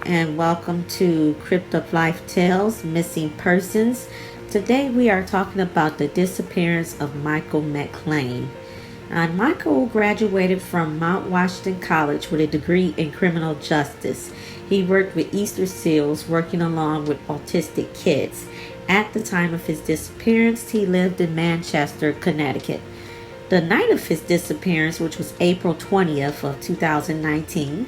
and welcome to Cryptoflifetales, Missing Persons. Today we are talking about the disappearance of Michael McClain. Michael graduated from Mount Washington College with a degree in criminal justice. He worked with Easter SEALs, working along with autistic kids. At the time of his disappearance, he lived in Manchester, Connecticut. The night of his disappearance, which was April 20th of 2019,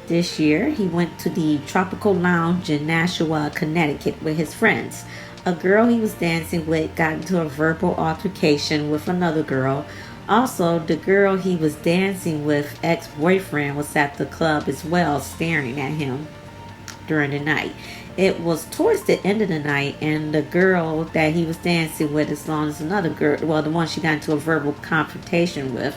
this year, he went to the Tropical Lounge in Nashua, Connecticut with his friends. A girl he was dancing with got into a verbal altercation with another girl. Also, the girl he was dancing with, ex-boyfriend, was at the club as well, staring at him during the night. It was towards the end of the night, and the girl that he was dancing with, as long as another girl, well, the one she got into a verbal confrontation with,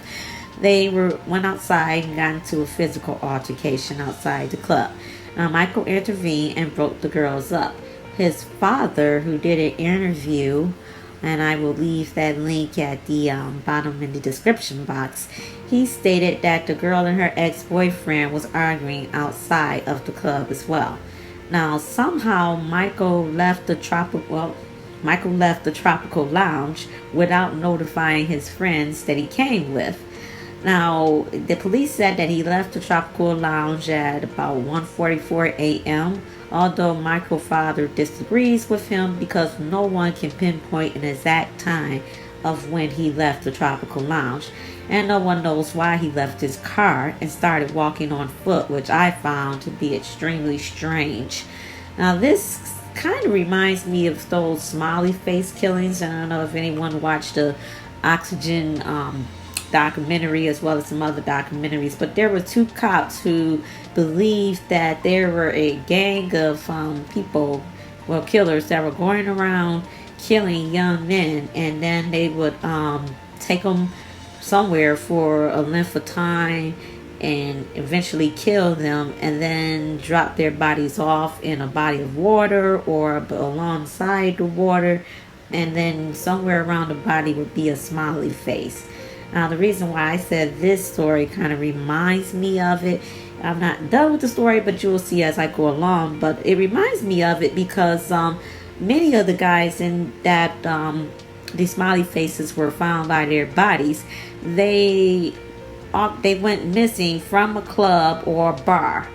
went outside and got into a physical altercation outside the club. Michael intervened and broke the girls up. His father, who did an interview, and I will leave that link at the bottom in the description box, he stated that the girl and her ex-boyfriend was arguing outside of the club as well. Now, somehow Michael left the tropical lounge without notifying his friends that he came with. Now, the police said that he left the tropical lounge at about 1:44 a.m., although Michael's father disagrees with him because no one can pinpoint an exact time of when he left the tropical lounge, and no one knows why he left his car and started walking on foot, which I found to be extremely strange. Now, this kind of reminds me of those smiley face killings. I don't know if anyone watched the Oxygen documentary as well as some other documentaries, but there were two cops who believed that there were a gang of killers that were going around killing young men, and then they would take them somewhere for a length of time and eventually kill them, and then drop their bodies off in a body of water or alongside the water, and then somewhere around the body would be a smiley face. Now, the reason why I said this story kind of reminds me of it, I'm not done with the story, but you'll see as I go along, but it reminds me of it because many of the guys in that these smiley faces were found by their bodies. They went missing from a club or a bar,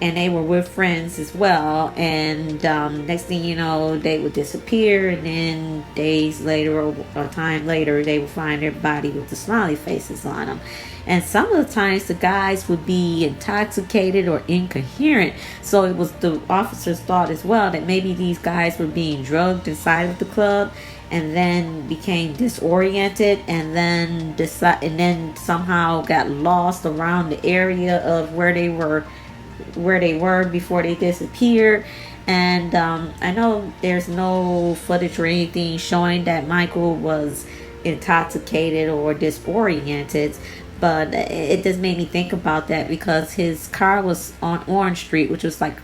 and they were with friends as well, and next thing you know, they would disappear, and then days later or a time later, they would find their body with the smiley faces on them. And some of the times the guys would be intoxicated or incoherent, so it was the officers thought as well that maybe these guys were being drugged inside of the club and then became disoriented, and then somehow got lost around the area of where they were before they disappeared. And I know there's no footage or anything showing that Michael was intoxicated or disoriented, but it just made me think about that because his car was on Orange Street, which was like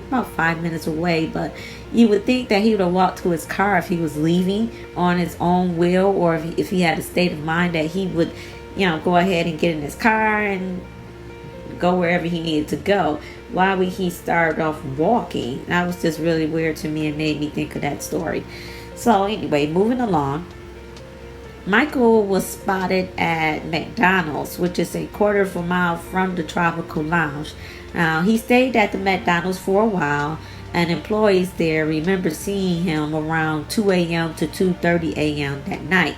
about 5 minutes away, but you would think that he would have walked to his car if he was leaving on his own will, or if he had a state of mind that he would go ahead and get in his car and go wherever he needed to go. Why would he start off walking? That was just really weird to me and made me think of that story. So anyway, moving along, Michael was spotted at McDonald's, which is a quarter of a mile from the Tropical Lounge. Now, he stayed at the McDonald's for a while, and employees there remember seeing him around 2 a.m. to 2:30 a.m. that night.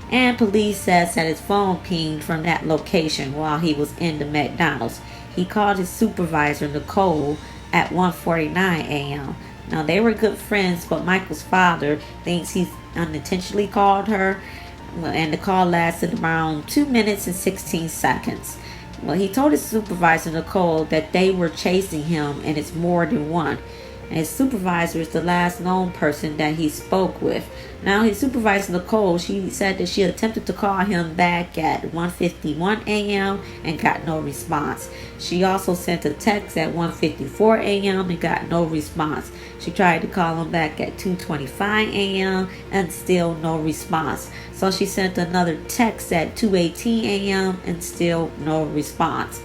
And police says that his phone pinged from that location while he was in the McDonald's. He called his supervisor, Nicole, at 1:49 a.m. Now, they were good friends, but Michael's father thinks he unintentionally called her, and the call lasted around 2 minutes and 16 seconds. Well, he told his supervisor, Nicole, that they were chasing him, and it's more than one. And his supervisor is the last known person that he spoke with. Now, his supervisor, Nicole, she said that she attempted to call him back at 1:51 a.m. and got no response. She also sent a text at 1:54 a.m. and got no response. She tried to call him back at 2:25 a.m. and still no response. So she sent another text at 2:18 a.m. and still no response.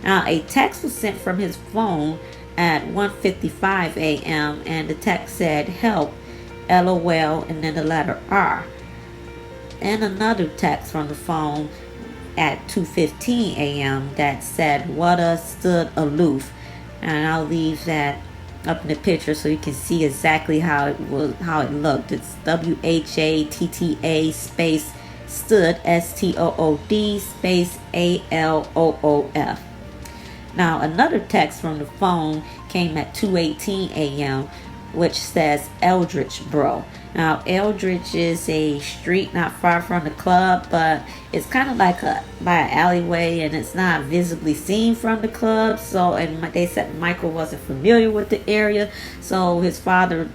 Now, a text was sent from his phone at 1:55 a.m. and the text said help, LOL, and then the letter R. And another text from the phone at 2:15 a.m. that said Wada stood aloof. And I'll leave that up in the picture so you can see exactly how it looked. It's WHATTA space stood STOOD space ALOOF. Now another text from the phone came at 2:18 a.m. which says Eldridge bro. Now Eldridge is a street not far from the club, but it's kind of like by an alleyway, and it's not visibly seen from the club. So, and they said Michael wasn't familiar with the area, so his father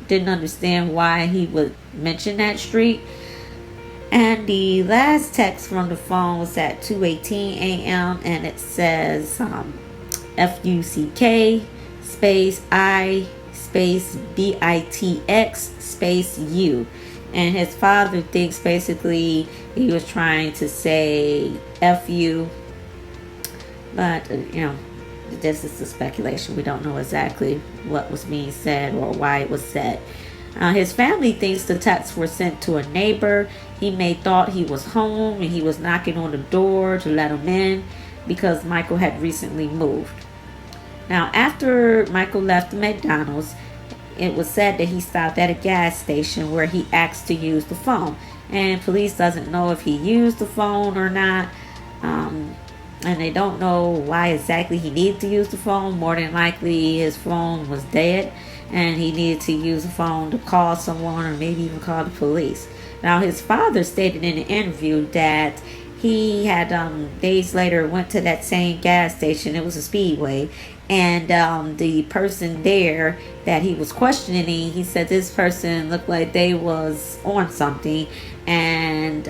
didn't understand why he would mention that street. And the last text from the phone was at 2:18 a.m. and it says FUCK space I space BITX space U. And his father thinks basically he was trying to say FU. But, this is the speculation. We don't know exactly what was being said or why it was said. His family thinks the texts were sent to a neighbor. He may thought he was home and he was knocking on the door to let him in because Michael had recently moved. Now, after Michael left the McDonald's, it was said that he stopped at a gas station where he asked to use the phone. And police doesn't know if he used the phone or not. And they don't know why exactly he needed to use the phone. More than likely, his phone was dead and he needed to use the phone to call someone or maybe even call the police. Now, his father stated in an interview that he had days later went to that same gas station. It was a Speedway. And the person there that he was questioning, he said this person looked like they was on something. And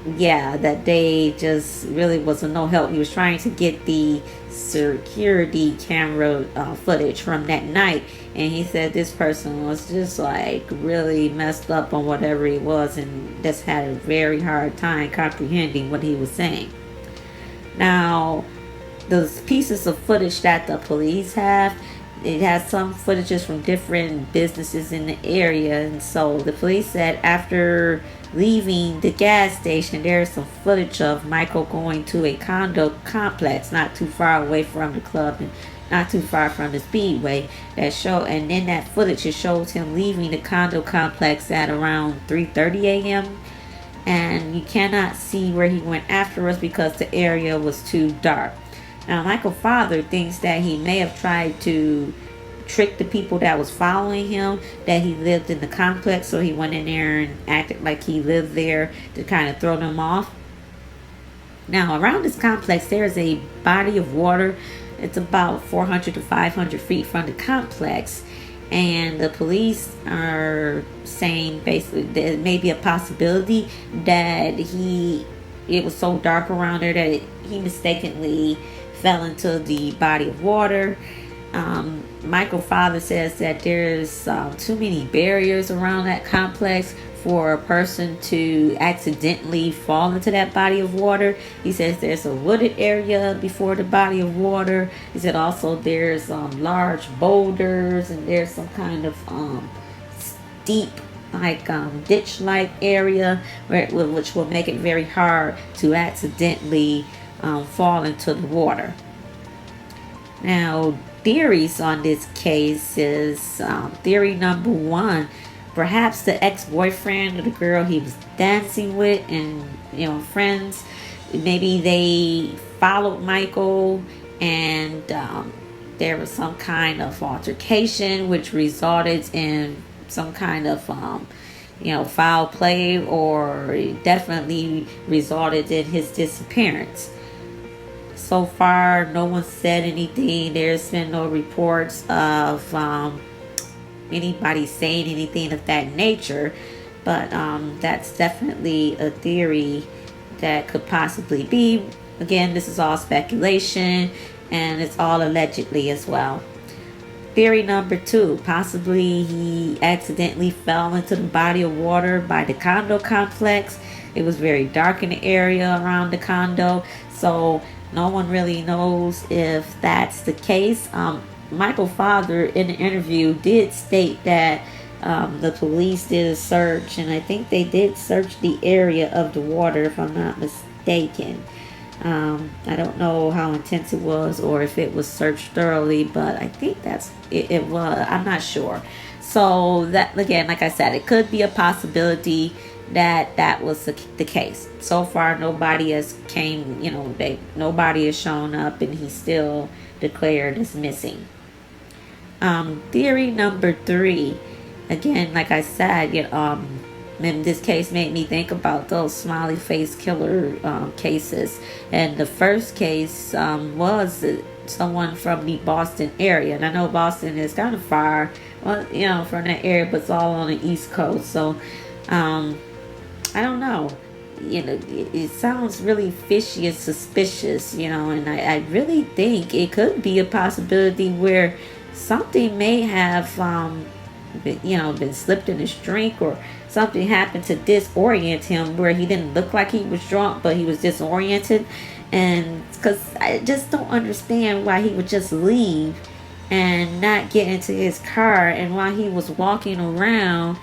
that they just really wasn't no help. He was trying to get the security camera footage from that night. And he said this person was just like really messed up on whatever it was and just had a very hard time comprehending what he was saying. Now, those pieces of footage that the police have, it has some footages from different businesses in the area. And so the police said after leaving the gas station, there's some footage of Michael going to a condo complex not too far away from the club and not too far from the Speedway and in that footage it shows him leaving the condo complex at around 3:30 a.m. and you cannot see where he went afterwards because the area was too dark. Now Michael's father thinks that he may have tried to trick the people that was following him that he lived in the complex, so he went in there and acted like he lived there to kind of throw them off. Now around this complex there's a body of water. It's about 400 to 500 feet from the complex, and the police are saying basically there may be a possibility that it was so dark around there that he mistakenly fell into the body of water. Michael's father says that there's too many barriers around that complex for a person to accidentally fall into that body of water. He says there's a wooded area before the body of water. He said also there's large boulders and there's some kind of steep ditch-like area which will make it very hard to accidentally fall into the water. Now, theories on this case is theory number one. Perhaps the ex-boyfriend of the girl he was dancing with and, friends, maybe they followed Michael and there was some kind of altercation which resulted in some kind of, foul play, or definitely resulted in his disappearance. So far, no one said anything. There's been no reports of anybody saying anything of that nature, but that's definitely a theory that could possibly be. Again, this is all speculation and it's all allegedly as well. Theory number two, possibly he accidentally fell into the body of water by the condo complex. It was very dark in the area around the condo, so no one really knows if that's the case. Michael's father in the interview did state that the police did a search, and I think they did search the area of the water, if I'm not mistaken. I don't know how intense it was or if it was searched thoroughly, but I think it was. I'm not sure. So that, again, like I said, it could be a possibility that was the case. So far, nobody has nobody has shown up, and he's still declared as missing. Theory number 3, again, like I said, in this case made me think about those smiley face killer cases. And the first case was someone from the Boston area. And I know Boston is kind of far, from that area, but it's all on the East Coast. So, I don't know. It sounds really fishy and suspicious, and I really think it could be a possibility where something may have, been slipped in his drink, or something happened to disorient him where he didn't look like he was drunk, but he was disoriented. And because I just don't understand why he would just leave and not get into his car, and while he was walking around,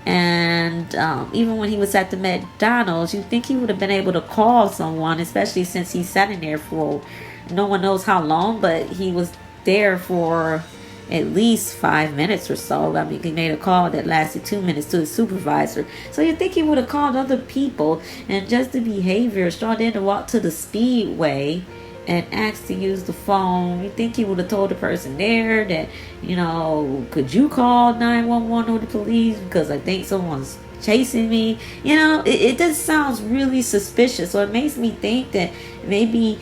and even when he was at the McDonald's, you think he would have been able to call someone, especially since he sat in there for no one knows how long, but he was there for at least 5 minutes or so. I mean, he made a call that lasted 2 minutes to his supervisor. So you think he would have called other people, and just the behavior, started to walk to the speedway and asked to use the phone. You think he would have told the person there that, could you call 911 or the police, because I think someone's chasing me. It just sounds really suspicious. So it makes me think that maybe,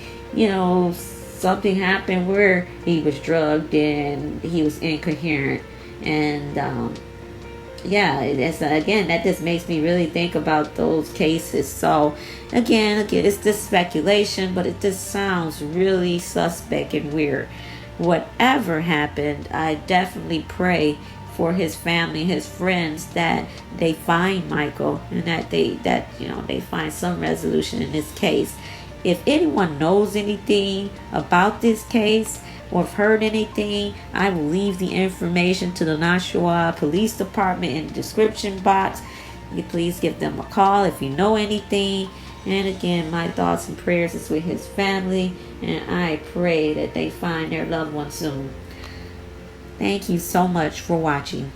something happened where he was drugged and he was incoherent. And that just makes me really think about those cases. So again, it's just speculation, but it just sounds really suspect and weird. Whatever happened, I definitely pray for his family, his friends, that they find Michael, and that they find some resolution in this case. If anyone knows anything about this case or have heard anything, I will leave the information to the Nashua Police Department in the description box. You please give them a call if you know anything. And again, my thoughts and prayers is with his family, and I pray that they find their loved one soon. Thank you so much for watching.